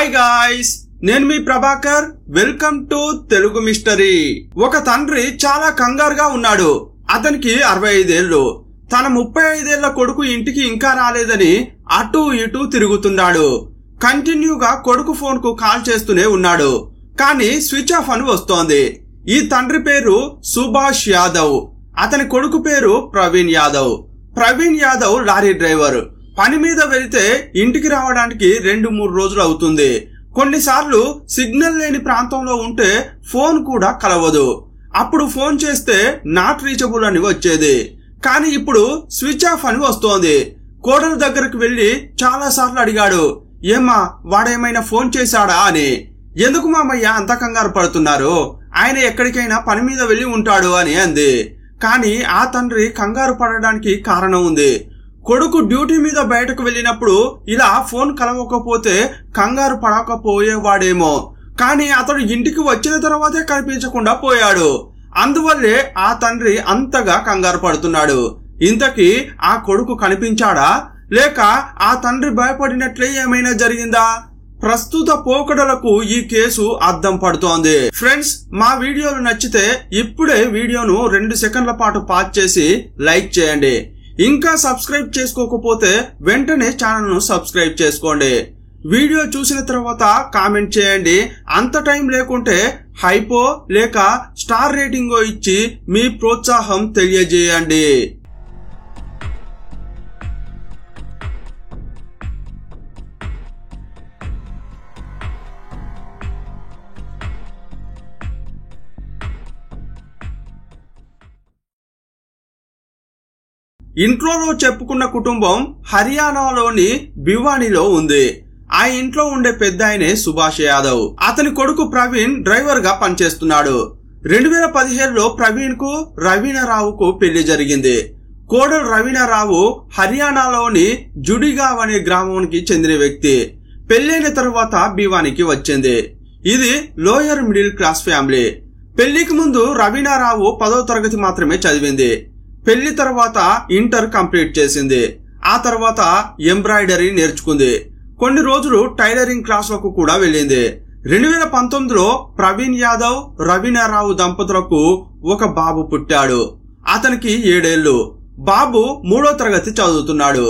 Hi guys, నేను మీ Prabhakar. Welcome to Telugu mystery. ఒక తండ్రి చాలా కంగారుగా ఉన్నాడు. అతనికి 65 ఏళ్లు. తన 35 ఏళ్ల కొడుకు ఇంటికి ఇంకా రాలేదని అటు ఇటు తిరుగుతున్నాడు. కంటిన్యూగా కొడుకు ఫోన్ కు కాల్ చేస్తూనే ఉన్నాడు. కానీ స్విచ్ ఆఫ్ అని వస్తోంది. ఈ తండ్రి పేరు సుభాష్ యాదవ్. అతని కొడుకు పేరు ప్రవీణ్ యాదవ్. Praveen Yadav lorry driver. పని మీద వెళ్తే ఇంటికి రావడానికి 2-3 రోజులు అవుతుంది. కొన్నిసార్లు సిగ్నల్ లేని ప్రాంతంలో ఉంటే ఫోన్ కూడా కలవదు. అప్పుడు ఫోన్ చేస్తే నాట్ రీచబుల్ అని వచ్చేది. కానీ ఇప్పుడు స్విచ్ ఆఫ్ అని వస్తోంది. కోడలు దగ్గరకు వెళ్లి చాలా సార్లు అడిగాడు, ఏమ్మా వాడేమైనా ఫోన్ చేశాడా అని. ఎందుకు మామయ్య అంత కంగారు పడుతున్నారు, ఆయన ఎక్కడికైనా పని మీద వెళ్లి ఉంటాడు అని అంది. కానీ ఆ తండ్రి కంగారు పడడానికి కారణం ఉంది. కొడుకు డ్యూటీ మీద బయటకు వెళ్ళినప్పుడు ఇలా ఫోన్ కలవకపోతే కంగారు పడకపోయేవాడేమో. కానీ అతడు ఇంటికి వచ్చిన తర్వాతే కనిపించకుండా పోయాడు. అందువల్లే ఆ తండ్రి అంతగా కంగారు పడుతున్నాడు. ఇంతకీ ఆ కొడుకు కనిపించాడా, లేక ఆ తండ్రి భయపడినట్లే ఏమైనా జరిగిందా? ప్రస్తుత పోకడలకు ఈ కేసు అద్దం పడుతోంది. ఫ్రెండ్స్, మా వీడియోలు నచ్చితే ఇప్పుడే వీడియోను 2 సెకండ్ల పాటు పాజ్ చేసి లైక్ చేయండి. ఇంకా సబ్స్క్రైబ్ చేసుకోకపోతే వెంటనే ఛానల్ ను సబ్స్క్రైబ్ చేసుకోండి. వీడియో చూసిన తర్వాత కామెంట్ చేయండి. అంత టైం లేకుంటే హైపో లేక స్టార్ రేటింగో ఇచ్చి మీ ప్రోత్సాహం తెలియజేయండి. ఇంట్లోలో చెప్పుకున్న కుటుంబం హర్యానాలోని భివానీలో ఉంది. ఆ ఇంట్లో ఉండే పెద్ద ఆయనే సుభాష్ యాదవ్. అతని కొడుకు ప్రవీణ్ డ్రైవర్ గా పనిచేస్తున్నాడు. 2017లో ప్రవీణ్ కు రవీనారావుకు పెళ్లి జరిగింది. కోడలు రవీనారావు హర్యానాలోని జుడిగావ్ అనే గ్రామానికి చెందిన వ్యక్తి. పెళ్లైన తర్వాత భివానీకి వచ్చింది. ఇది లోయర్ మిడిల్ క్లాస్ ఫ్యామిలీ. పెళ్లికి ముందు రవీనారావు 10వ తరగతి మాత్రమే చదివింది. పెళ్లి తర్వాత ఇంటర్ కంప్లీట్ చేసింది. ఆ తర్వాత ఎంబ్రాయిడరీ నేర్చుకుంది. కొన్ని రోజులు టైలరింగ్ క్లాసులకు కూడా వెళ్ళింది. 2019లో ప్రవీణ్ యాదవ్ రవీనారావు దంపతులకు ఒక బాబు పుట్టాడు. అతనికి 7 ఏళ్లు. బాబు 3వ తరగతి చదువుతున్నాడు.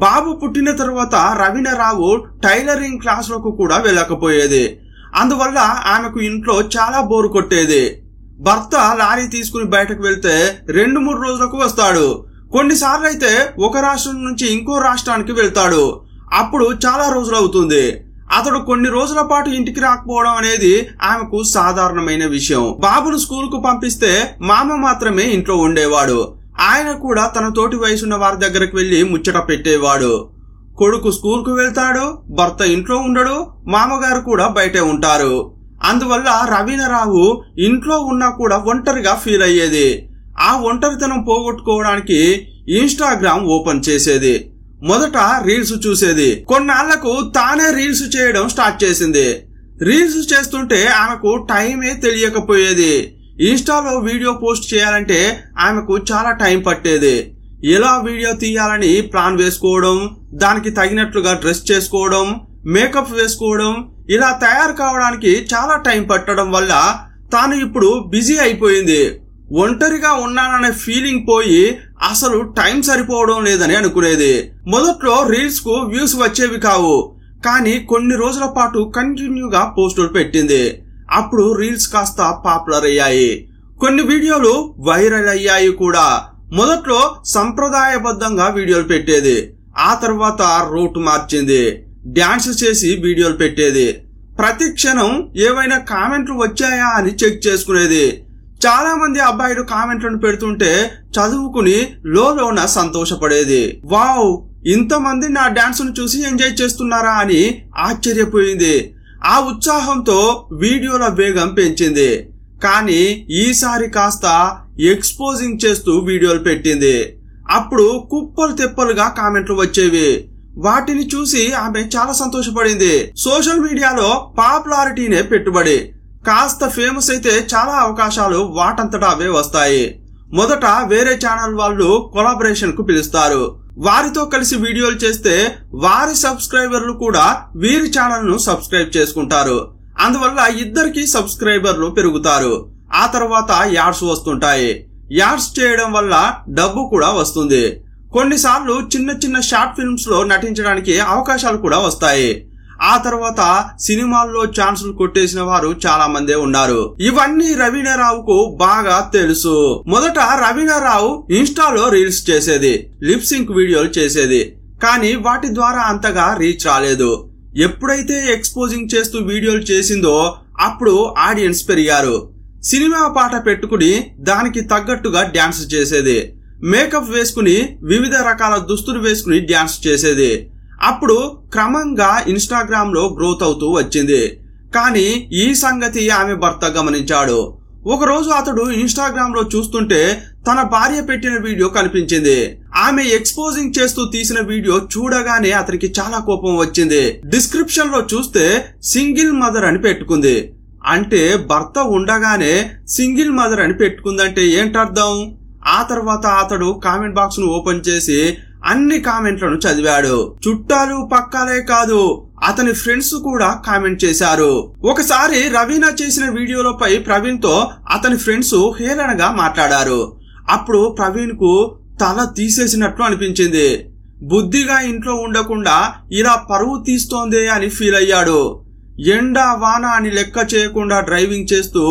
బాబు పుట్టిన తర్వాత రవీనారావు టైలరింగ్ క్లాసులకు కూడా వెళ్ళకపోయేది. అందువల్ల ఆమెకు ఇంట్లో చాలా బోరు కొట్టేది. భర్త లారీ తీసుకుని బయటకు వెళ్తే 2-3 రోజులకు వస్తాడు. కొన్నిసార్లు అయితే ఒక రాష్ట్రం నుంచి ఇంకో రాష్ట్రానికి వెళ్తాడు. అప్పుడు చాలా రోజులు అవుతుంది. అతడు కొన్ని రోజుల పాటు ఇంటికి రాకపోవడం అనేది ఆమెకు సాధారణమైన విషయం. బాబును స్కూల్ కు పంపిస్తే మామ మాత్రమే ఇంట్లో ఉండేవాడు. ఆయన కూడా తన తోటి వయసున్న వారి దగ్గరకు వెళ్లి ముచ్చట పెట్టేవాడు. కొడుకు స్కూల్ కు వెళ్తాడు, భర్త ఇంట్లో ఉండడు, మామగారు కూడా బయటే ఉంటారు. అందువల్ల రవీనారావు ఇంట్లో ఉన్నా కూడా ఒంటరిగా ఫీల్ అయ్యేది. ఆ ఒంటరితనం పోగొట్టుకోవడానికి ఇన్స్టాగ్రామ్ ఓపెన్ చేసేది. మొదట రీల్స్ చూసేది. కొన్నాళ్లకు తానే రీల్స్ చేయడం స్టార్ట్ చేసింది. రీల్స్ చేస్తుంటే ఆమెకు టైమే తెలియకపోయేది. ఇన్స్టాలో వీడియో పోస్ట్ చేయాలంటే ఆమెకు చాలా టైం పట్టేది. ఎలా వీడియో తీయాలని ప్లాన్ వేసుకోవడం, దానికి తగినట్లుగా డ్రెస్ చేసుకోవడం, మేకప్ వేసుకోవడం, ఇలా తయారు కావడానికి చాలా టైం పట్టడం వల్ల తాను ఇప్పుడు బిజీ అయిపోయింది. ఒంటరిగా ఉన్నాననే ఫీలింగ్ పోయి అసలు టైం సరిపోవడం లేదని అనుకునేది. మొదట్లో రీల్స్ కు వ్యూస్ వచ్చేవి కావు. కానీ కొన్ని రోజుల పాటు కంటిన్యూగా పోస్టులు పెట్టింది. అప్పుడు రీల్స్ కాస్త పాపులర్ అయ్యాయి. కొన్ని వీడియోలు వైరల్ అయ్యాయి కూడా. మొదట్లో సంప్రదాయబద్ధంగా వీడియోలు పెట్టేది. ఆ తర్వాత రూట్ మార్చింది. డాన్స్ చేసి వీడియోలు పెట్టేది. ప్రతి క్షణం ఏవైనా కామెంట్లు వచ్చాయా అని చెక్ చేసుకునేది. చాలా మంది అబ్బాయిలు కామెంట్లను పెడుతుంటే చదువుకుని లోన సంతోషపడేది. వావ్, ఇంతమంది నా డాన్స్ ను చూసి ఎంజాయ్ చేస్తున్నారా అని ఆశ్చర్యపోయింది. ఆ ఉత్సాహంతో వీడియోల వేగం పెంచింది. కానీ ఈసారి కాస్త ఎక్స్పోజింగ్ చేస్తూ వీడియోలు పెట్టింది. అప్పుడు కుప్పలు తెప్పలుగా కామెంట్లు వచ్చేవి. వాటిని చూసి ఆమె చాలా సంతోషపడింది. సోషల్ మీడియాలో పాపులారిటీనే పెట్టుబడి. కాస్త ఫేమస్ అయితే చాలా అవకాశాలు వాటంతటా అవే వస్తాయి. మొదట వేరే ఛానల్ వాళ్ళు కొలాబరేషన్ కు పిలుస్తారు. వారితో కలిసి వీడియోలు చేస్తే వారి సబ్స్క్రైబర్లు కూడా వీరి ఛానల్ ను సబ్స్క్రైబ్ చేసుకుంటారు. అందువల్ల ఇద్దరికి సబ్స్క్రైబర్లు పెరుగుతారు. ఆ తర్వాత యాడ్స్ వస్తుంటాయి. యాడ్స్ చేయడం వల్ల డబ్బు కూడా వస్తుంది. కొన్నిసార్లు చిన్న చిన్న షార్ట్ ఫిల్మ్స్ లో నటించడానికి అవకాశాలు కూడా వస్తాయి. ఆ తర్వాత సినిమాల్లో ఛాన్సులు కొట్టేసిన వారు చాలా మందే ఉన్నారు. ఇవన్నీ రవీనారావుకు బాగా తెలుసు. మొదట రవీనారావు ఇన్స్టాలో రీల్స్ చేసేది, లిప్ సింక్ వీడియోలు చేసేది. కానీ వాటి ద్వారా అంతగా రీచ్ రాలేదు. ఎప్పుడైతే ఎక్స్పోజింగ్ చేస్తూ వీడియోలు చేసిందో అప్పుడు ఆడియన్స్ పెరిగారు. సినిమా పాట పెట్టుకుని దానికి తగ్గట్టుగా డ్యాన్స్ చేసేది. మేకప్ వేసుకుని వివిధ రకాల దుస్తులు వేసుకుని డ్యాన్స్ చేసేది. అప్పుడు క్రమంగా ఇన్స్టాగ్రామ్ లో గ్రోత్ అవుతూ వచ్చింది. కానీ ఈ సంగతి ఆమె భర్త గమనించాడు. ఒకరోజు అతడు ఇన్స్టాగ్రామ్ లో చూస్తుంటే తన భార్య పెట్టిన వీడియో కనిపించింది. ఆమె ఎక్స్పోజింగ్ చేస్తూ తీసిన వీడియో చూడగానే అతనికి చాలా కోపం వచ్చింది. డిస్క్రిప్షన్ లో చూస్తే సింగిల్ మదర్ అని పెట్టుకుంది. అంటే భర్త ఉండగానే సింగిల్ మదర్ అని పెట్టుకుందంటే ఏంటర్థం? ఆ తర్వాత అతడు కామెంట్ బాక్స్ ను ఓపెన్ చేసి అన్ని కామెంట్లను చదివాడు. చుట్టాలు పక్కాలే కాదు, అతని ఫ్రెండ్స్ కూడా కామెంట్ చేశారు. ఒకసారి రవీనా చేసిన వీడియోలపై ప్రవీణ్ తో అతని ఫ్రెండ్స్ హేళనగా మాట్లాడారు. అప్పుడు ప్రవీణ్ కు తల తీసేసినట్లు అనిపించింది. బుద్ధిగా ఇంట్లో ఉండకుండా ఇలా పరువు తీస్తోందే అని ఫీల్ అయ్యాడు. ఎండ వాన అని లెక్క చేయకుండా డ్రైవింగ్ చేస్తూ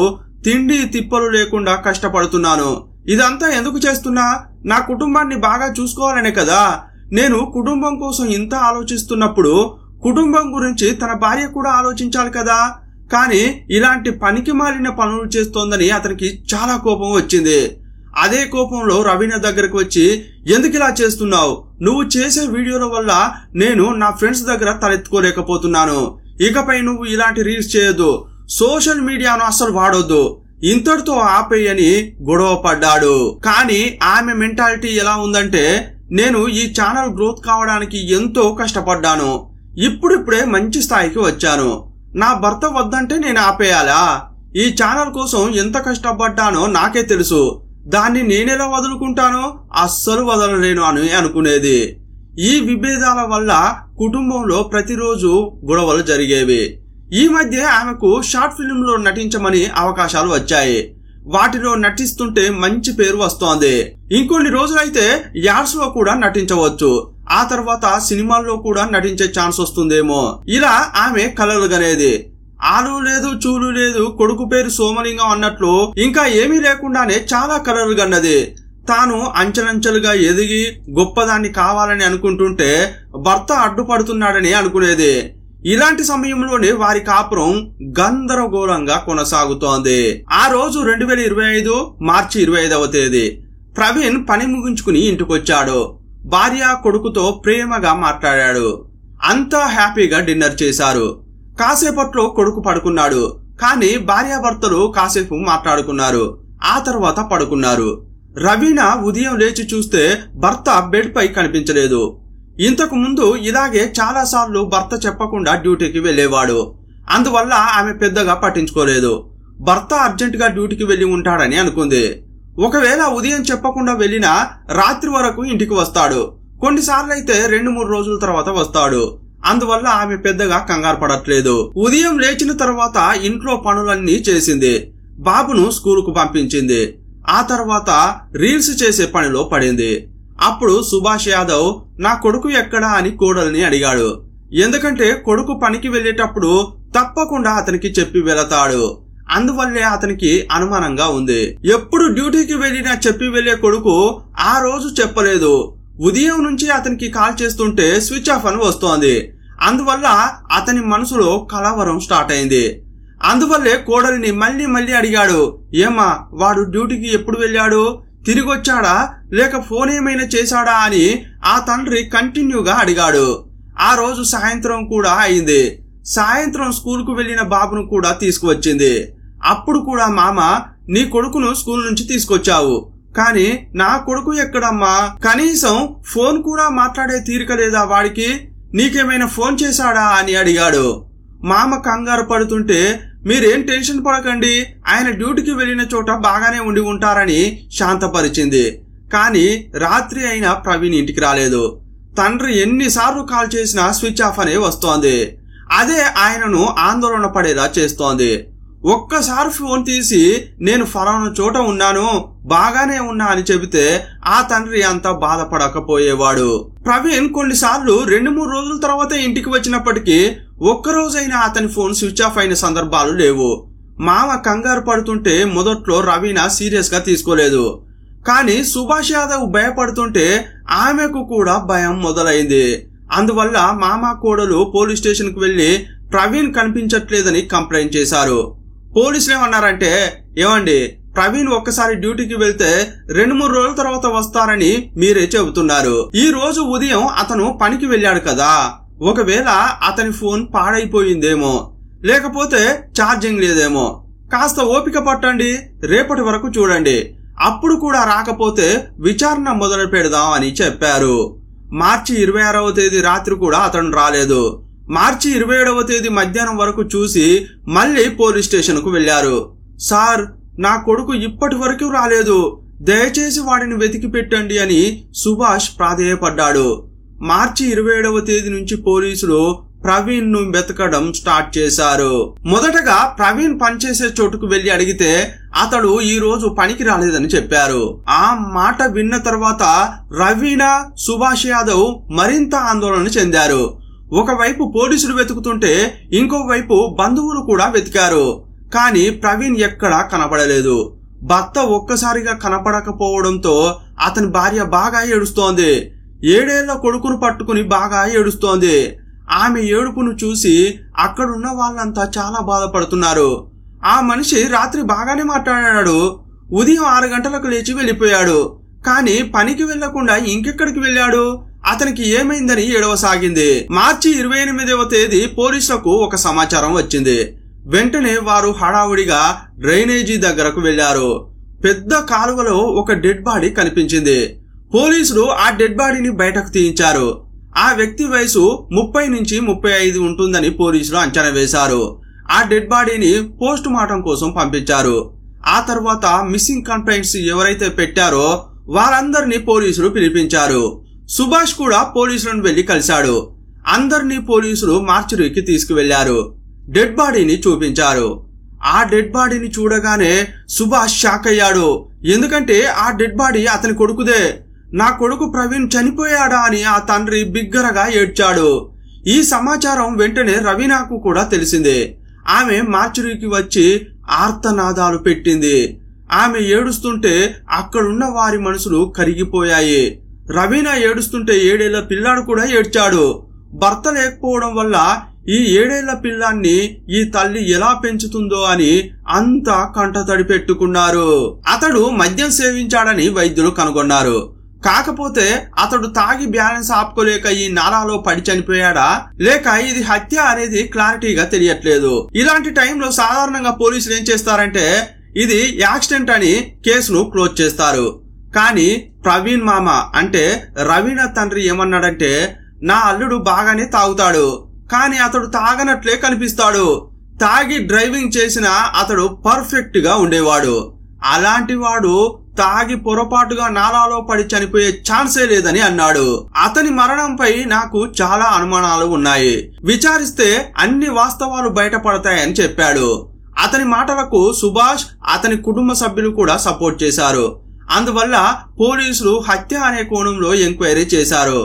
తిండి తిప్పలు లేకుండా కష్టపడుతున్నాను. ఇదంతా ఎందుకు చేస్తున్నా? నా కుటుంబాన్ని బాగా చూసుకోవాలనే కదా. నేను కుటుంబం కోసం ఇంత ఆలోచిస్తున్నప్పుడు కుటుంబం గురించి తన భార్య కూడా ఆలోచించాలి కదా. కానీ ఇలాంటి పనికి మాలిన పనులు చేస్తోందని అతనికి చాలా కోపం వచ్చింది. అదే కోపంలో రవీనా దగ్గరకు వచ్చి, ఎందుకు ఇలా చేస్తున్నావు? నువ్వు చేసే వీడియోల వల్ల నేను నా ఫ్రెండ్స్ దగ్గర తలెత్తుకోలేకపోతున్నాను. ఇకపై నువ్వు ఇలాంటి రీల్స్ చేయొద్దు, సోషల్ మీడియాను అస్సలు వాడొద్దు, ఇంతటితో ఆపేయని గొడవ పడ్డాడు. కానీ ఆమె మెంటాలిటీ ఎలా ఉందంటే, నేను ఈ ఛానల్ గ్రోత్ కావడానికి ఎంతో కష్టపడ్డాను, ఇప్పుడిప్పుడే మంచి స్థాయికి వచ్చాను, నా భర్త వద్దంటే నేను ఆపేయాలా? ఈ ఛానల్ కోసం ఎంత కష్టపడ్డానో నాకే తెలుసు, దాన్ని నేనెలా వదులుకుంటానో అస్సలు వదలలేను అని అనుకునేది. ఈ విభేదాల వల్ల కుటుంబంలో ప్రతిరోజు గొడవలు జరిగేవి. ఈ మధ్య ఆమెకు షార్ట్ ఫిల్మ్ లో నటించమని అవకాశాలు వచ్చాయి. వాటిలో నటిస్తుంటే మంచి పేరు వస్తోంది. ఇంకొన్ని రోజులైతే యాడ్స్ లో కూడా నటించవచ్చు. ఆ తర్వాత సినిమాల్లో కూడా నటించే ఛాన్స్ వస్తుందేమో. ఇలా ఆమె కలలు గనేది. ఆలు లేదు చూలు లేదు, కొడుకు పేరు సోమలింగం అన్నట్లు ఇంకా ఏమీ లేకుండానే చాలా కలలు గన్నది. తాను అంచెలంచెలుగా ఎదిగి గొప్పదాన్ని కావాలని అనుకుంటుంటే భర్త అడ్డుపడుతున్నాడని అనుకునేది. ఇలాంటి సమయంలోనే వారి కాపురం గందరగోళంగా కొనసాగుతోంది. ఆ రోజు 2025 మార్చి 25వ తేదీ ప్రవీణ్ పని ముగించుకుని ఇంటికొచ్చాడు. భార్య కొడుకుతో ప్రేమగా మాట్లాడాడు. అంతా హ్యాపీగా డిన్నర్ చేశారు. కాసేపట్లో కొడుకు పడుకున్నాడు. కానీ భార్యాభర్తలు కాసేపు మాట్లాడుకున్నారు. ఆ తర్వాత పడుకున్నారు. రవీనా ఉదయం లేచి చూస్తే భర్త బెడ్ పై కనిపించలేదు. ఇంతకు ముందు ఇలాగే చాలా సార్లు భర్త చెప్పకుండా డ్యూటీకి వెళ్లేవాడు. అందువల్ల ఆమె పెద్దగా పట్టించుకోలేదు. భర్త అర్జెంట్ గా డ్యూటీకి వెళ్లి ఉంటాడని అనుకుంది. ఒకవేళ ఉదయం చెప్పకుండా వెళ్లినా రాత్రి వరకు ఇంటికి వస్తాడు. కొన్నిసార్లైతే 2-3 రోజుల తర్వాత వస్తాడు. అందువల్ల ఆమె పెద్దగా కంగారు పడట్లేదు. ఉదయం లేచిన తర్వాత ఇంట్లో పనులన్నీ చేసింది. బాబును స్కూలుకు పంపించింది. ఆ తర్వాత రీల్స్ చేసే పనిలో పడింది. అప్పుడు సుభాష్ యాదవ్ నా కొడుకు ఎక్కడా అని కోడల్ని అడిగాడు. ఎందుకంటే కొడుకు పనికి వెళ్లేటప్పుడు తప్పకుండా అతనికి చెప్పి వెళతాడు. అందువల్లే అతనికి అనుమానంగా ఉంది. ఎప్పుడు డ్యూటీకి వెళ్లినా చెప్పి వెళ్లే కొడుకు ఆ రోజు చెప్పలేదు. ఉదయం నుంచి అతనికి కాల్ చేస్తుంటే స్విచ్ ఆఫ్ అని వస్తోంది. అందువల్ల అతని మనసులో కలవరం స్టార్ట్ అయింది. అందువల్లే కోడలిని మళ్ళీ అడిగాడు. ఏమా, వాడు డ్యూటీకి ఎప్పుడు వెళ్ళాడు? తిరిగొచ్చాడా లేక ఫోన్ ఏమైనా చేశాడా అని ఆ తండ్రి కంటిన్యూగా అడిగాడు. ఆ రోజు సాయంత్రం కూడా అయింది. సాయంత్రం స్కూలుకు వెళ్లిన బాబును కూడా తీసుకువచ్చింది. అప్పుడు కూడా మామ, నీ కొడుకును స్కూల్ నుంచి తీసుకొచ్చావు, కానీ నా కొడుకు ఎక్కడమ్మా? కనీసం ఫోన్ కూడా మాట్లాడే తీరిక లేదా వాడికి? నీకేమైనా ఫోన్ చేశాడా అని అడిగాడు. మామ కంగారు పడుతుంటే, మీరేం టెన్షన్ పడకండి, ఆయన డ్యూటీకి వెళ్లిన చోట బాగానే ఉండి ఉంటారని శాంతపరిచింది. కానీ రాత్రి అయినా ప్రవీణ్ ఇంటికి రాలేదు. తండ్రి ఎన్నిసార్లు కాల్ చేసినా స్విచ్ ఆఫ్ అనే వస్తోంది. అదే ఆయనను ఆందోళన పడేలా చేస్తోంది. ఒక్కసారి ఫోన్ తీసి నేను ఫలానా చోట ఉన్నాను, బాగానే ఉన్నా అని చెబితే ఆ తండ్రి అంత బాధపడకపోయేవాడు. ప్రవీణ్ కొన్నిసార్లు 2-3 రోజుల తర్వాత ఇంటికి వచ్చినప్పటికీ ఒక్కరోజైనా అతని ఫోన్ స్విచ్ ఆఫ్ అయిన సందర్భాలు లేవు. మామ కంగారు పడుతుంటే మొదట్లో రవీనా సీరియస్ గా తీసుకోలేదు. కానీ సుభాష్ యాదవ్ భయపడుతుంటే ఆమెకు కూడా భయం మొదలైంది. అందువల్ల మామ కోడలు పోలీస్ స్టేషన్ కు వెళ్లి ప్రవీణ్ కనిపించట్లేదని కంప్లైంట్ చేశారు. పోలీసులు ఏమన్నారంటే, ఏమండి ప్రవీణ్ ఒక్కసారి డ్యూటీకి వెళ్తే 2-3 రోజుల తర్వాత వస్తారని మీరే చెబుతున్నారు. ఈ రోజు ఉదయం అతను పనికి వెళ్ళాడు కదా, ఒకవేళ అతని ఫోన్ పాడైపోయిందేమో, లేకపోతే ఛార్జింగ్ లేదేమో, కాస్త ఓపిక పట్టండి, రేపటి వరకు చూడండి, అప్పుడు కూడా రాకపోతే విచారణ మొదలు పెడదాం అని చెప్పారు. మార్చి 26వ తేదీ రాత్రి కూడా అతను రాలేదు. మార్చి 27వ తేదీ మధ్యాహ్నం వరకు చూసి మళ్లీ పోలీస్ స్టేషన్ కు వెళ్లారు. సార్, నా కొడుకు ఇప్పటి వరకు రాలేదు, దయచేసి వాడిని వెతికి పెట్టండి అని సుభాష్ ప్రాధేయపడ్డాడు. మార్చి 27వ తేదీ నుంచి పోలీసులు ప్రవీణ్ ను వెతకడం స్టార్ట్ చేశారు. మొదటగా ప్రవీణ్ పనిచేసే చోటుకు వెళ్లి అడిగితే అతడు ఈ రోజు పనికి రాలేదని చెప్పారు. ఆ మాట విన్న తర్వాత రవీనా, సుభాష్ యాదవ్ మరింత ఆందోళన చెందారు. ఒకవైపు పోలీసులు వెతుకుతుంటే ఇంకోవైపు బంధువులు కూడా వెతికారు. కానీ ప్రవీణ్ ఎక్కడా కనబడలేదు. భర్త ఒక్కసారిగా కనపడకపోవడంతో అతని భార్య బాగా ఏడుస్తోంది. 7 ఏళ్ల కొడుకును పట్టుకుని బాగా ఏడుస్తోంది. ఆమె ఏడుపును చూసి అక్కడున్న వాళ్ళంతా చాలా బాధపడుతున్నారు. ఆ మనిషి రాత్రి బాగానే మాట్లాడాడు, ఉదయం 6 గంటలకు లేచి వెళ్లిపోయాడు, కానీ పనికి వెళ్లకుండా ఇంకెక్కడికి వెళ్లాడు, అతనికి ఏమైందని ఏడవసాగింది. మార్చి 28వ తేదీ పోలీసులకు ఒక సమాచారం వచ్చింది. వెంటనే వారు హడావుడిగా డ్రైనేజీ దగ్గరకు వెళ్లారు. పెద్ద కాలువలో ఒక డెడ్ బాడీ కనిపించింది. పోలీసులు ఆ డెడ్ బాడీని బయటకు తీయించారు. ఆ వ్యక్తి వయసు 30 నుంచి 35 ఉంటుందని పోలీసులు అంచనా వేశారు. ఆ డెడ్ బాడీని పోస్ట్ మార్టం కోసం పంపించారు. ఆ తర్వాత మిస్సింగ్ కంప్లైంట్స్ ఎవరైతే పెట్టారో వారందరినీ పోలీసులు పిలిపించారు. సుభాష్ కూడా పోలీసులను వెళ్లి కలిశాడు. అందరినీ పోలీసులు మార్చురీకి తీసుకువెళ్లారు. డెడ్ బాడీని చూపించారు. ఆ డెడ్ బాడీని చూడగానే సుభాష్ షాక్ అయ్యాడు. ఎందుకంటే ఆ డెడ్ బాడీ అతని కొడుకుదే. నా కొడుకు ప్రవీణ్ చనిపోయాడా అని ఆ తండ్రి బిగ్గరగా ఏడ్చాడు. ఈ సమాచారం వెంటనే రవీనాకు కూడా తెలిసింది. ఆమె మార్చురీకి వచ్చి ఆర్తనాదాలు పెట్టింది. ఆమె ఏడుస్తుంటే అక్కడున్న వారి మనసులు కరిగిపోయాయి. రవీనా ఏడుస్తుంటే 7 ఏళ్ల పిల్లాడు కూడా ఏడ్చాడు. భర్త లేకపోవడం వల్ల ఈ 7 ఏళ్ల పిల్లాన్ని ఈ తల్లి ఎలా పెంచుతుందో అని అంతా కంటతడి పెట్టుకున్నారు. అతడు మద్యం సేవించాడని వైద్యులు కనుగొన్నారు. కాకపోతే అతడు తాగి బ్యాలెన్స్ ఆపుకోలేక ఈ నాలాలో పడి చనిపోయాడా, లేక ఇది హత్య అనేది క్లారిటీగా తెలియట్లేదు. ఇలాంటి టైంలో సాధారణంగా పోలీసులు ఏం చేస్తారంటే ఇది యాక్సిడెంట్ అని కేసును క్లోజ్ చేస్తారు. కానీ ప్రవీణ్ మామ అంటే రవీనా తండ్రి ఏమన్నాడంటే, నా అల్లుడు బాగానే తాగుతాడు, కానీ అతడు తాగనట్లే కనిపిస్తాడు, తాగి డ్రైవింగ్ చేసినా అతడు పర్ఫెక్ట్ గా ఉండేవాడు, అలాంటి వాడు తాగి పొరపాటుగా నాలాలో పడి చనిపోయే ఛాన్సే లేదని అన్నాడు. అతని మరణంపై నాకు చాలా అనుమానాలు ఉన్నాయి, విచారిస్తే అన్ని వాస్తవాలు బయటపడతాయని చెప్పాడు. అతని మాటలకు సుభాష్, అతని కుటుంబ సభ్యులు కూడా సపోర్ట్ చేశారు. అందువల్ల పోలీసులు హత్య అనే కోణంలో ఎంక్వైరీ చేశారు.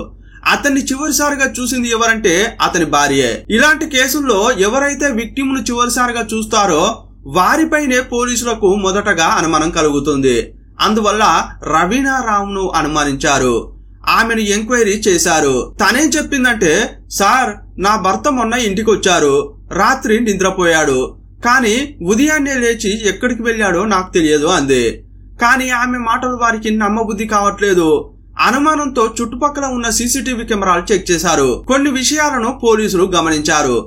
అతన్ని చివరిసారిగా చూసింది ఎవరంటే అతని భార్యే. ఇలాంటి కేసుల్లో ఎవరైతే విక్టిమ్ ను చివరిసారిగా చూస్తారో వారిపైనే పోలీసులకు మొదటగా అనుమానం కలుగుతుంది. అందువల్ల రవీనా రామ్ను అనుమానించారు. ఆమెను ఎంక్వైరీ చేశారు. తనేం చెప్పిందంటే, సార్, నా భర్త మొన్న ఇంటికి వచ్చారు, రాత్రి నిద్రపోయాడు, కానీ ఉదయాన్నే లేచి ఎక్కడికి వెళ్ళాడో నాకు తెలియదు అంది. కానీ ఆమె మాటలు వారికి నమ్మబుద్ధి కావట్లేదు. అనుమానంతో చుట్టుపక్కల ఉన్న సీసీటీవీ కెమెరాలు చెక్ చేశారు. కొన్ని విషయాలను పోలీసులు గమనించారు.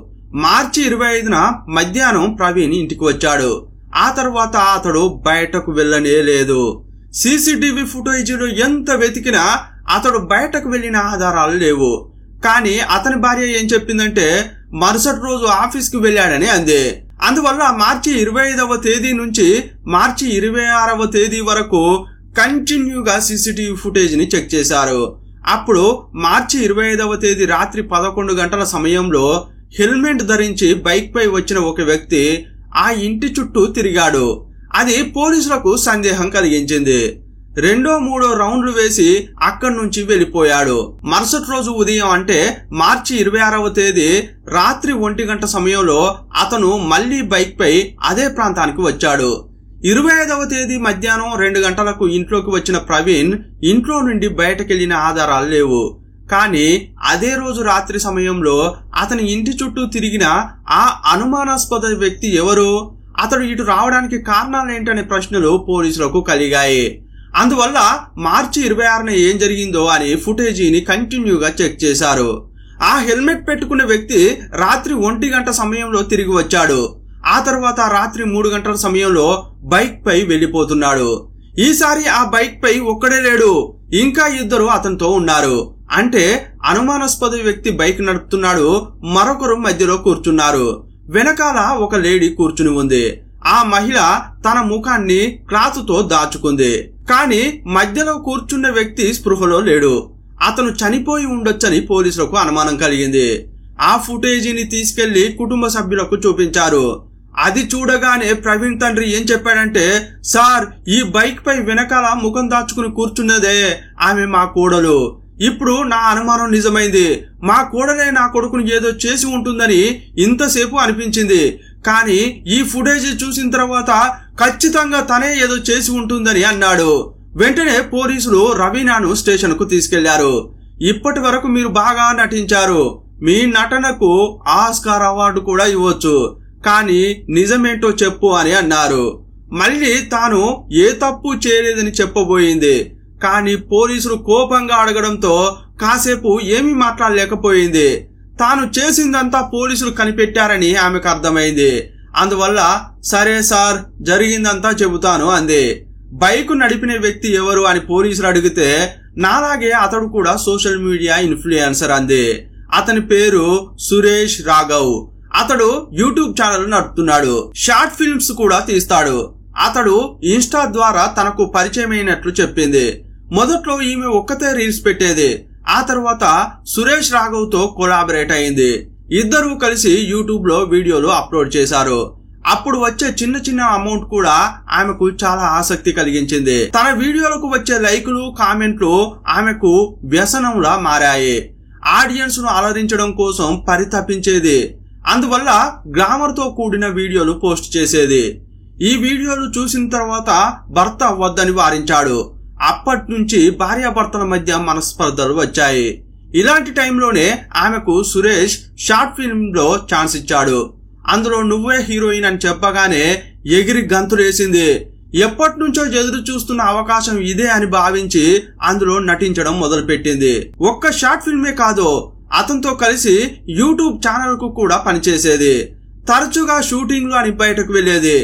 మార్చి 25న మధ్యాహ్నం ప్రవీణ్ ఇంటికి వచ్చాడు. ఆ తర్వాత అతడు బయటకు వెళ్ళనే లేదు. సీసీటీవీ ఫుటేజీలో ఎంత వెతికినా అతడు బయటకు వెళ్లిన ఆధారాలు లేవు. కానీ అతని భార్య ఏం చెప్పిందంటే మరుసటి రోజు ఆఫీస్ కు వెళ్ళాడని అంది. అందువల్ల మార్చి 25వ తేదీ నుంచి మార్చి 26వ తేదీ వరకు కంటిన్యూగా సీసీటీవీ ఫుటేజ్ ని చెక్ చేశారు. అప్పుడు మార్చి 25వ తేదీ రాత్రి 11 గంటల సమయంలో హెల్మెట్ ధరించి బైక్ పై వచ్చిన ఒక వ్యక్తి ఆ ఇంటి చుట్టూ తిరిగాడు. అది పోలీసులకు సందేహం కలిగించింది. 2-3 రౌండ్లు వేసి అక్కడి నుంచి వెళ్లిపోయాడు. మరుసటి రోజు ఉదయం అంటే మార్చి 26వ తేదీ రాత్రి 1 గంట సమయంలో అతను మళ్లీ బైక్ పై అదే ప్రాంతానికి వచ్చాడు. 25వ తేదీ మధ్యాహ్నం 2 గంటలకు ఇంట్లోకి వచ్చిన ప్రవీణ్ ఇంట్లో నుండి బయటకెళ్లిన ఆధారాలు లేవు. కానీ అదే రోజు రాత్రి సమయంలో అతని ఇంటి చుట్టూ తిరిగిన ఆ అనుమానాస్పద వ్యక్తి ఎవరు, అతడు ఇటు రావడానికి కారణాలేంటనే ప్రశ్నలు పోలీసులకు కలిగాయి. అందువల్ల మార్చి 26న ఏం జరిగిందో అని ఫుటేజీని కంటిన్యూగా చెక్ చేశారు. ఆ హెల్మెట్ పెట్టుకున్న వ్యక్తి రాత్రి 1 గంట సమయంలో తిరిగి వచ్చాడు. ఆ తర్వాత రాత్రి 3 గంటల సమయంలో బైక్ పై వెళ్లిపోతున్నాడు. ఈసారి ఆ బైక్ పై ఒక్కడే లేడు, ఇంకా 2 అతనితో ఉన్నారు. అంటే అనుమానాస్పద వ్యక్తి బైక్ నడుపుతున్నాడు, మరొకరు మధ్యలో కూర్చున్నారు. వెనకాల ఒక లేడీ కూర్చుని ఉంది. ఆ మహిళ తన ముఖాన్ని క్లాత్ తో దాచుకుంది. కానీ మధ్యలో కూర్చున్న వ్యక్తి స్పృహలో లేడు. అతను చనిపోయి ఉండొచ్చని పోలీసులకు అనుమానం కలిగింది. ఆ ఫుటేజీని తీసుకెళ్లి కుటుంబ సభ్యులకు చూపించారు. అది చూడగానే ప్రవీణ్ తండ్రి ఏం చెప్పాడంటే, సార్, ఈ బైక్ పై వెనకాల ముఖం దాచుకుని కూర్చున్నదే ఆమె మా కోడలు. ఇప్పుడు నా అనుమానం నిజమైంది. మా కోడలే నా కొడుకును ఏదో చేసి ఉంటుందని ఇంతసేపు అనిపించింది. కానీ ఈ ఫుటేజ్ చూసిన తర్వాత ఖచ్చితంగా తనే ఏదో చేసి ఉంటుందని అన్నాడు. వెంటనే పోలీసులు రవీనాను స్టేషన్ కు తీసుకెళ్లారు. ఇప్పటి వరకు మీరు బాగా నటించారు, మీ నటనకు ఆస్కార్ అవార్డు కూడా ఇవ్వచ్చు, కానీ నిజమేంటో చెప్పు అని అన్నారు. మళ్ళీ తాను ఏ తప్పు చేయలేదని చెప్పబోయింది. కానీ పోలీసులు కోపంగా అడగడంతో కాసేపు ఏమీ మాట్లాడలేకపోయింది. తాను చేసిందంతా పోలీసులు కనిపెట్టారని ఆమెకు అర్థమైంది. అందువల్ల సరే సార్, జరిగిందంతా చెబుతాను అంది. బైక్ నడిపిన వ్యక్తి ఎవరు అని పోలీసులు అడిగితే, నాలాగే అతడు కూడా సోషల్ మీడియా ఇన్ఫ్లుయెన్సర్ అంది. అతని పేరు సురేష్ రాఘవ్. అతడు యూట్యూబ్ ఛానల్ నడుపుతున్నాడు, షార్ట్ ఫిల్మ్స్ కూడా తీస్తాడు. అతడు ఇన్స్టా ద్వారా తనకు పరిచయమైనట్లు చెప్పింది. మొదట్లో ఈమె ఒక్కతే రీల్స్ పెట్టేది. ఆ తర్వాత సురేష్ రాఘవ్ తో కొలాబరేట్ అయింది. ఇద్దరూ కలిసి యూట్యూబ్ లో వీడియోలు అప్లోడ్ చేశారు. అప్పుడు వచ్చే చిన్న చిన్న అమౌంట్ కూడా ఆమెకు చాలా ఆసక్తి కలిగించింది. తన వీడియోలకు వచ్చే లైకులు, కామెంట్లు ఆమెకు వ్యసనంలా మారాయి. ఆడియన్స్ ను అలరించడం కోసం పరితపించేది. అందువల్ల గ్లామర్ తో కూడిన వీడియోలు పోస్ట్ చేసేది. ఈ వీడియోలు చూసిన తర్వాత భర్త వద్దని వారించాడు. అప్పటి నుంచి భార్యాభర్తల మధ్య మనస్పర్ధలు వచ్చాయి. ఇలాంటి టైంలోనే ఆమెకు సురేష్ షార్ట్ ఫిల్మ్ లో ఛాన్స్ ఇచ్చాడు. అందులో నువ్వే హీరోయిన్ అని చెప్పగానే ఎగిరి గంతులేసింది. ఎప్పటి నుంచో ఎదురు చూస్తున్న అవకాశం ఇదే అని భావించి అందులో నటించడం మొదలుపెట్టింది. ఒక్క షార్ట్ ఫిల్మే కాదు, అతనితో కలిసి యూట్యూబ్ ఛానల్ కు కూడా పనిచేసేది. తరచుగా షూటింగ్లు అని బయటకు వెళ్లేది.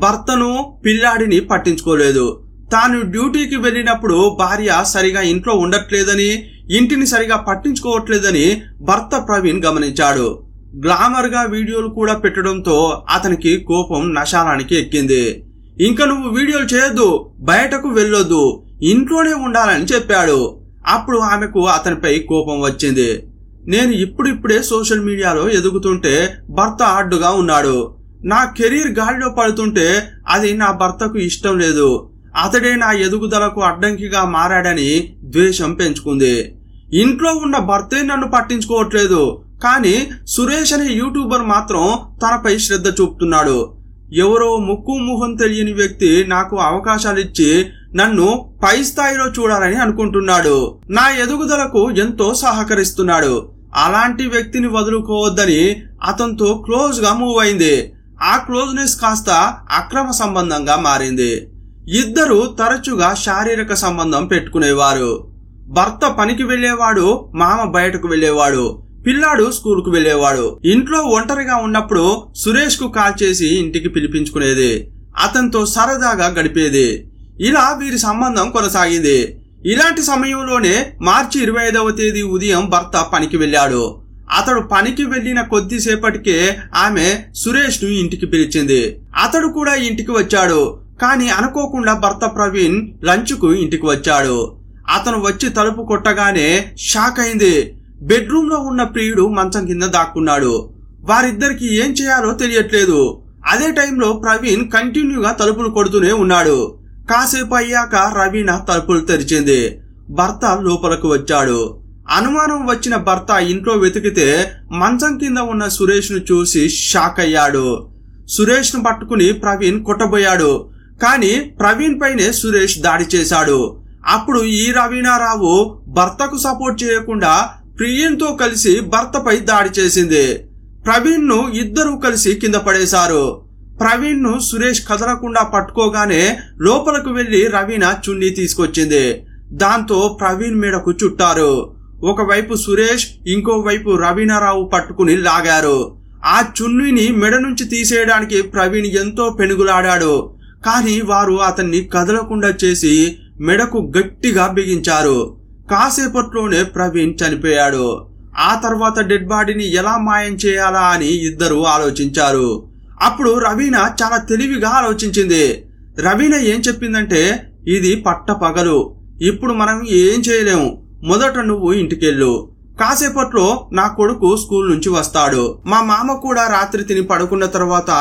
భర్తను, పిల్లాడిని పట్టించుకోలేదు. తాను డ్యూటీకి వెళ్లినప్పుడు భార్య సరిగా ఇంట్లో ఉండట్లేదని, ఇంటిని సరిగా పట్టించుకోవట్లేదని భర్త ప్రవీణ్ గమనించాడు. గ్లామర్ గా వీడియోలు కూడా పెట్టడంతో అతనికి కోపం నశాలానికి ఎక్కింది. ఇంకా నువ్వు వీడియోలు చేయొద్దు, బయటకు వెళ్ళొద్దు, ఇంట్లోనే ఉండాలని చెప్పాడు. అప్పుడు ఆమెకు అతనిపై కోపం వచ్చింది. నేను ఇప్పుడిప్పుడే సోషల్ మీడియాలో ఎదుగుతుంటే భర్త అడ్డుగా ఉన్నాడు. నా కెరీర్ గాలిలో పడుతుంటే అది నా భర్తకు ఇష్టం లేదు. అతడే నా ఎదుగుదలకు అడ్డంకిగా మారాడని ద్వేషం పెంచుకుంది. ఇంట్లో ఉన్న భర్తే నన్ను పట్టించుకోవట్లేదు, కానీ సురేష్ అనే యూట్యూబర్ మాత్రం తనపై శ్రద్ధ చూపుతున్నాడు. ఎవరో ముక్కు ముఖం తెలియని వ్యక్తి నాకు అవకాశాలిచ్చి నన్ను పై స్థాయిలో చూడాలని అనుకుంటున్నాడు. నా ఎదుగుదలకు ఎంతో సహకరిస్తున్నాడు. అలాంటి వ్యక్తిని వదులుకోవద్దని అతనితో క్లోజ్ గా మూవ్ అయింది. ఆ క్లోజ్నెస్ కాస్త అక్రమ సంబంధంగా మారింది. ఇద్దరు తరచుగా శారీరక సంబంధం పెట్టుకునేవారు. భర్త పనికి వెళ్లేవాడు, మామ బయటకు వెళ్లేవాడు, పిల్లాడు స్కూల్ కు వెళ్లేవాడు. ఇంట్లో ఒంటరిగా ఉన్నప్పుడు సురేష్ కు కాల్ చేసి ఇంటికి పిలిపించుకునేది. అతనితో సరదాగా గడిపేది. ఇలా వీరి సంబంధం కొనసాగింది. ఇలాంటి సమయంలోనే మార్చి 25వ తేదీ ఉదయం భర్త పనికి వెళ్లాడు. అతడు పనికి వెళ్లిన కొద్దిసేపటికే ఆమె సురేష్ ను ఇంటికి పిలిచింది. అతడు కూడా ఇంటికి వచ్చాడు. కానీ అనుకోకుండా భర్త ప్రవీణ్ లంచ్కు ఇంటికి వచ్చాడు. అతను వచ్చి తలుపు కొట్టగానే షాక్ అయింది. బెడ్రూమ్ లో ఉన్న ప్రియుడు మంచం కింద దాక్కున్నాడు. వారిద్దరికి ఏం చేయాలో తెలియట్లేదు. అదే టైంలో ప్రవీణ్ కంటిన్యూగా తలుపులు కొడుతూనే ఉన్నాడు. కాసేపు అయ్యాక రవీణ తలుపులు తెరిచింది. భర్త లోపలకు వచ్చాడు. అనుమానం వచ్చిన భర్త ఇంట్లో వెతికితే మంచం కింద ఉన్న సురేష్ ను చూసి షాక్ అయ్యాడు. సురేష్ ను పట్టుకుని ప్రవీణ్ కొట్టబోయాడు. కానీ ప్రవీణ్ పైనే సురేష్ దాడి చేశాడు. అప్పుడు ఈ రవీణారావు భర్తకు సపోర్ట్ చేయకుండా ప్రియంతో కలిసి భర్తపై దాడి చేసింది. ప్రవీణ్ ను ఇద్దరూ కలిసి కింద పడేశారు. ప్రవీణ్ ను సురేష్ కదలకుండా పట్టుకోగానే లోపలకు వెళ్లి రవీణ చున్నీ తీసుకొచ్చింది. దాంతో ప్రవీణ్ మెడకు చుట్టారు. ఒకవైపు సురేష్, ఇంకోవైపు రవీణారావు పట్టుకుని లాగారు. ఆ చున్నీని మెడ నుంచి తీసేయడానికి ప్రవీణ్ ఎంతో పెనుగులాడాడు. కానీ వారు అతన్ని కదలకుండా చేసి మెడకు గట్టిగా బిగించారు. కాసేపట్లోనే ప్రవీణ్ చనిపోయాడు. ఆ తర్వాత డెడ్ బాడీని ఎలా మాయం చేయాలా అని ఇద్దరు ఆలోచించారు. అప్పుడు రవీణ చాలా తెలివిగా ఆలోచించింది. రవీణ ఏం చెప్పిందంటే, ఇది పట్టపగలు, ఇప్పుడు మనం ఏం చేయలేము, మొదట నువ్వు ఇంటికెళ్ళు, కాసేపట్లో నా కొడుకు స్కూల్ నుంచి వస్తాడు, మా మామ కూడా రాత్రి తిని పడుకున్న తర్వాత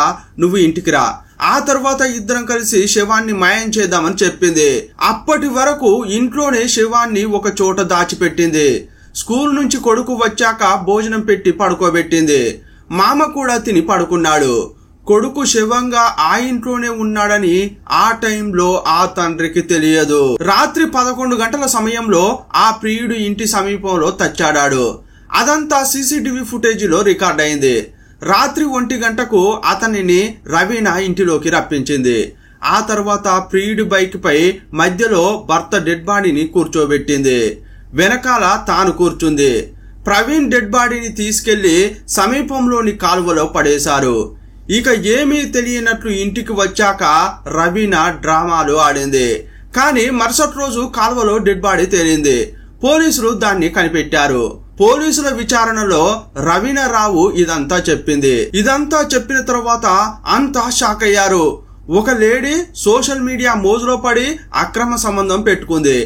నువ్వు ఇంటికి రా, ఆ తర్వాత ఇద్దరం కలిసి శవాన్ని మాయం చేద్దామని చెప్పింది. అప్పటి వరకు ఇంట్లోనే శవాన్ని ఒక చోట దాచిపెట్టింది. స్కూల్ నుంచి కొడుకు వచ్చాక భోజనం పెట్టి పడుకోబెట్టింది. మామ కూడా తిని పడుకున్నాడు. కొడుకు శవంగా ఆ ఇంట్లోనే ఉన్నాడని ఆ టైంలో ఆ తండ్రికి తెలియదు. రాత్రి 11 గంటల సమయంలో ఆ ప్రియుడు ఇంటి సమీపంలో తచ్చాడాడు. అదంతా సీసీటీవీ ఫుటేజీలో రికార్డ్ అయింది. రాత్రి 1 గంటకు అతనిని రవీణ ఇంటిలోకి రప్పించింది. ఆ తర్వాత ప్రియుడి బైక్ పై మధ్యలో భర్త డెడ్ బాడీని కూర్చోబెట్టింది. వెనకాల తాను కూర్చుంది. ప్రవీణ్ డెడ్ బాడీని తీసుకెళ్లి సమీపంలోని కాలువలో పడేశారు. ఇక ఏమీ తెలియనట్లు ఇంటికి వచ్చాక రవీణ డ్రామాలు ఆడింది. కానీ మరుసటి రోజు కాలువలో డెడ్ బాడీ తేలింది. పోలీసులు దాన్ని కనిపెట్టారు. పోలీసుల విచారణలో రవీణారావు ఇదంతా చెప్పింది. ఇదంతా చెప్పిన తర్వాత అంతా షాక్ అయ్యారు. ఒక లేడీ సోషల్ మీడియా మోజులో పడి అక్రమ సంబంధం పెట్టుకుంది,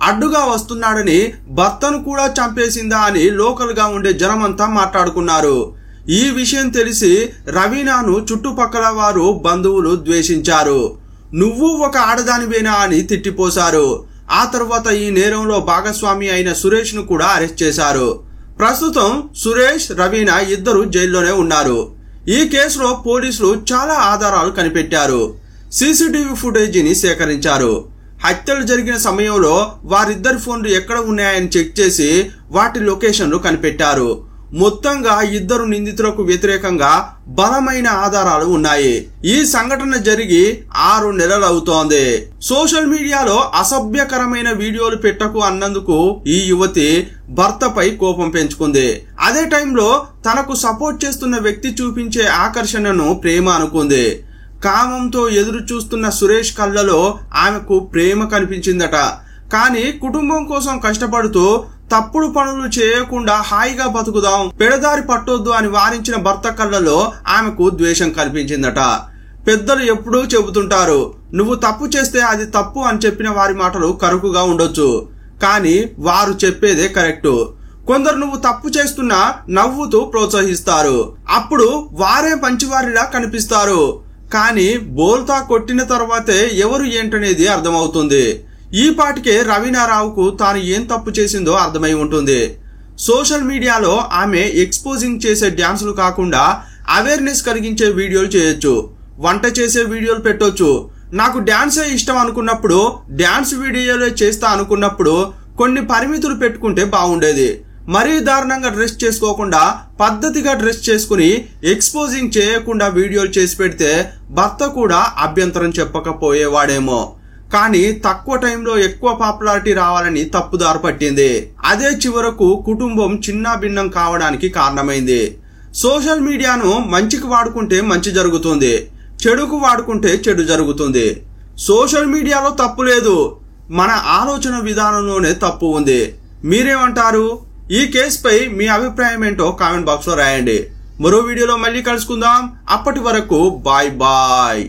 అడ్డుగా వస్తున్నాడని భర్తను కూడా చంపేసిందా అని లోకల్ గా ఉండే జనమంతా మాట్లాడుకున్నారు. ఈ విషయం తెలిసి రవీణను చుట్టుపక్కల వారు బంధువులు ద్వేషించారు. నువ్వు ఒక ఆడదానివేనా అని తిట్టిపోశారు. ఆ తర్వాత ఈ నేరంలో భాగస్వామి అయిన సురేష్ ను కూడా అరెస్ట్ చేశారు. ప్రస్తుతం సురేష్, రవీణ ఇద్దరు జైల్లోనే ఉన్నారు. ఈ కేసులో పోలీసులు చాలా ఆధారాలు కనిపెట్టారు. సీసీటీవీ ఫుటేజీని సేకరించారు. హత్యలు జరిగిన సమయంలో వారిద్దరి ఫోన్లు ఎక్కడ ఉన్నాయని చెక్ చేసి వాటి లొకేషన్లు కనిపెట్టారు. మొత్తంగా ఇద్దరు నిందితులకు వ్యతిరేకంగా బలమైన ఆధారాలు ఉన్నాయి. ఈ సంఘటన జరిగి 6 నెలలు అవుతోంది. సోషల్ మీడియాలో అసభ్యకరమైన వీడియోలు పెట్టకు అన్నందుకు ఈ యువతి భర్తపై కోపం పెంచుకుంది. అదే టైంలో తనకు సపోర్ట్ చేస్తున్న వ్యక్తి చూపించే ఆకర్షణను ప్రేమ అనుకుంది. కామంతో ఎదురు చూస్తున్న సురేష్ కళ్ళలో ఆమెకు ప్రేమ కనిపించిందట. కానీ కుటుంబం కోసం కష్టపడుతూ తప్పుడు పనులు చేయకుండా హాయిగా బతుకుదాం, పెడదారి పట్టొద్దు అని వారించిన భర్త కళ్ళలో ఆమెకు ద్వేషం కనిపించిందట. పెద్దలు ఎప్పుడూ చెబుతుంటారు, నువ్వు తప్పు చేస్తే అది తప్పు అని చెప్పిన వారి మాటలు కరుకుగా ఉండొచ్చు, కానీ వారు చెప్పేదే కరెక్టు. కొందరు నువ్వు తప్పు చేస్తున్నా నవ్వుతూ ప్రోత్సహిస్తారు. అప్పుడు వారే మంచివారిలా కనిపిస్తారు. కానీ బోల్తా కొట్టిన తర్వాతే ఎవరు ఏంటనేది అర్థమవుతుంది. ఈ పాటికే రవీణారావుకు తాను ఏం తప్పు చేసిందో అర్థమై ఉంటుంది. సోషల్ మీడియాలో ఆమె ఎక్స్పోజింగ్ చేసే డ్యాన్సులు కాకుండా అవేర్నెస్ కలిగించే వీడియోలు చేయొచ్చు, వంట చేసే వీడియోలు పెట్టొచ్చు. నాకు డ్యాన్సే ఇష్టం అనుకున్నప్పుడు డ్యాన్స్ వీడియోలే చేస్తా అనుకున్నప్పుడు కొన్ని పరిమితులు పెట్టుకుంటే బాగుండేది. మరీ దారుణంగా డ్రెస్ చేసుకోకుండా పద్ధతిగా డ్రెస్ చేసుకుని ఎక్స్పోజింగ్ చేయకుండా వీడియోలు చేసి పెడితే భర్త కూడా అభ్యంతరం చెప్పకపోయేవాడేమో. కానీ తక్కువ టైంలో ఎక్కువ పాపులారిటీ రావాలని తప్పుదారి పట్టింది. అదే చివరకు కుటుంబం చిన్నాభిన్నం కావడానికి కారణమైంది. సోషల్ మీడియాను మంచికి వాడుకుంటే మంచి జరుగుతుంది, చెడుకు వాడుకుంటే చెడు జరుగుతుంది. సోషల్ మీడియాలో తప్పు లేదు, మన ఆలోచన విధానంలోనే తప్పు ఉంది. మీరేమంటారు? ఈ కేసుపై మీ అభిప్రాయం ఏంటో కామెంట్ బాక్స్ లో రాయండి. మరో వీడియోలో మళ్ళీ కలుసుకుందాం. అప్పటి వరకు బాయ్ బాయ్.